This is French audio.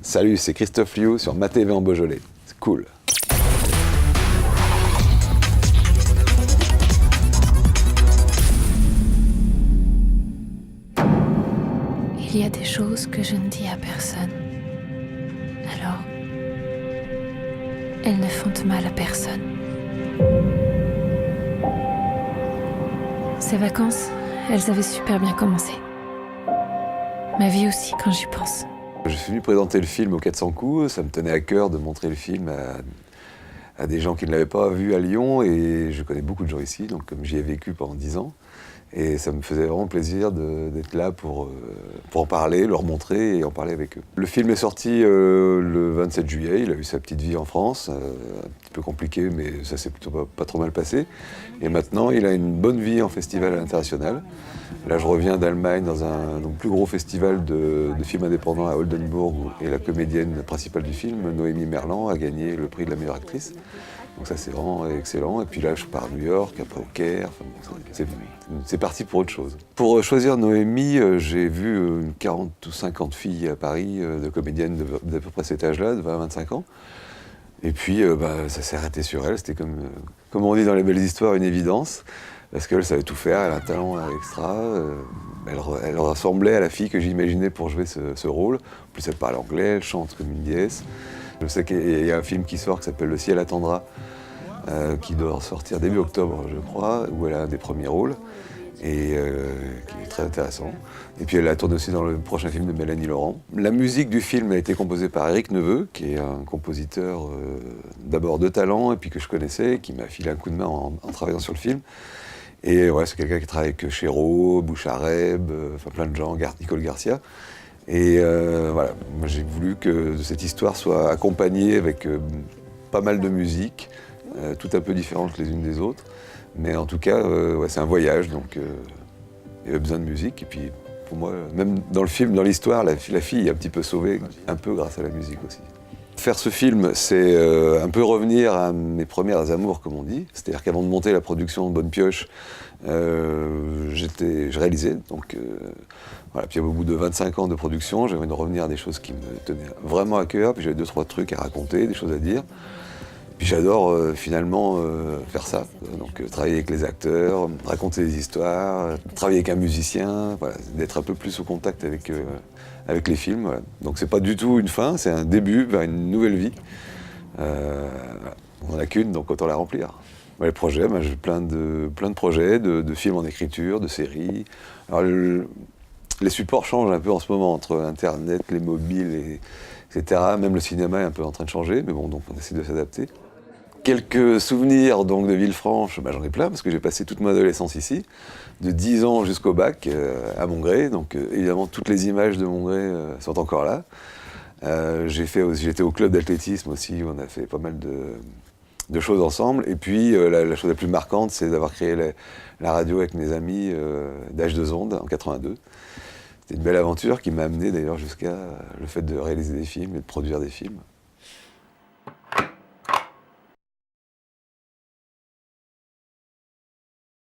Salut, c'est Christophe Liu sur Ma TV en Beaujolais. C'est cool. Il y a des choses que je ne dis à personne. Alors, elles ne font de mal à personne. Ces vacances, elles avaient super bien commencé. Ma vie aussi, quand j'y pense. Je suis venu présenter le film aux 400 coups. Ça me tenait à cœur de montrer le film à des gens qui ne l'avaient pas vu à Lyon. Et je connais beaucoup de gens ici, donc comme j'y ai vécu pendant 10 ans. Et ça me faisait vraiment plaisir d'être là pour en parler, leur montrer et en parler avec eux. Le film est sorti le 27 juillet, il a eu sa petite vie en France, un petit peu compliqué, mais ça s'est plutôt pas trop mal passé. Et maintenant, il a une bonne vie en festival international. Là, je reviens d'Allemagne dans un plus gros festival de films indépendants à Oldenburg, et la comédienne principale du film, Noémie Merlan, a gagné le prix de la meilleure actrice. Donc ça, c'est vraiment excellent. Et puis là, je pars à New York, après au Caire. Enfin, c'est parti pour autre chose. Pour choisir Noémie, j'ai vu une 40 ou 50 filles à Paris, de comédiennes d'à peu près cet âge-là, de 20-25 ans. Et puis, ça s'est arrêté sur elle. C'était comme on dit dans les belles histoires, une évidence. Parce qu'elle savait tout faire, elle a un talent extra. Elle ressemblait à la fille que j'imaginais pour jouer ce rôle. En plus, elle parle anglais, elle chante comme une déesse. Je sais qu'il y a un film qui sort qui s'appelle Le ciel attendra, qui doit sortir début octobre, je crois, où elle a un des premiers rôles, et qui est très intéressant. Et puis elle a tourné aussi dans le prochain film de Mélanie Laurent. La musique du film a été composée par Éric Neveu, qui est un compositeur d'abord de talent, et puis que je connaissais, qui m'a filé un coup de main en travaillant sur le film. Et ouais, c'est quelqu'un qui travaille avec Chéreau, Bouchareb, enfin plein de gens, Nicole Garcia. Et voilà, moi j'ai voulu que cette histoire soit accompagnée avec pas mal de musique, toutes un peu différentes les unes des autres. Mais en tout cas, ouais, c'est un voyage, donc il y avait besoin de musique. Et puis pour moi, même dans le film, dans l'histoire, la fille est un petit peu sauvée, un peu grâce à la musique aussi. Faire ce film, c'est un peu revenir à mes premières amours, comme on dit. C'est-à-dire qu'avant de monter la production de Bonne Pioche, je réalisais. Donc, voilà. Puis au bout de 25 ans de production, j'avais envie de revenir à des choses qui me tenaient vraiment à cœur. Puis j'avais 2-3 trucs à raconter, des choses à dire. Puis j'adore finalement faire ça. Donc travailler avec les acteurs, raconter des histoires, travailler avec un musicien, voilà, d'être un peu plus au contact avec les films. Voilà. Donc c'est pas du tout une fin, c'est un début vers une nouvelle vie. On n'en a qu'une, donc autant la remplir. Les projets, j'ai plein de projets, de films en écriture, de séries. Alors, les supports changent un peu en ce moment, entre Internet, les mobiles, etc. Même le cinéma est un peu en train de changer, mais bon, donc on essaie de s'adapter. Quelques souvenirs donc, de Villefranche, j'en ai plein, parce que j'ai passé toute mon adolescence ici, de 10 ans jusqu'au bac, à Mongré. Donc évidemment, toutes les images de Mongré sont encore là. J'étais au club d'athlétisme aussi, où on a fait pas mal de choses ensemble. Et puis la chose la plus marquante, c'est d'avoir créé la radio avec mes amis d'H2 Ondes en 82. C'était une belle aventure qui m'a amené d'ailleurs jusqu'à le fait de réaliser des films et de produire des films.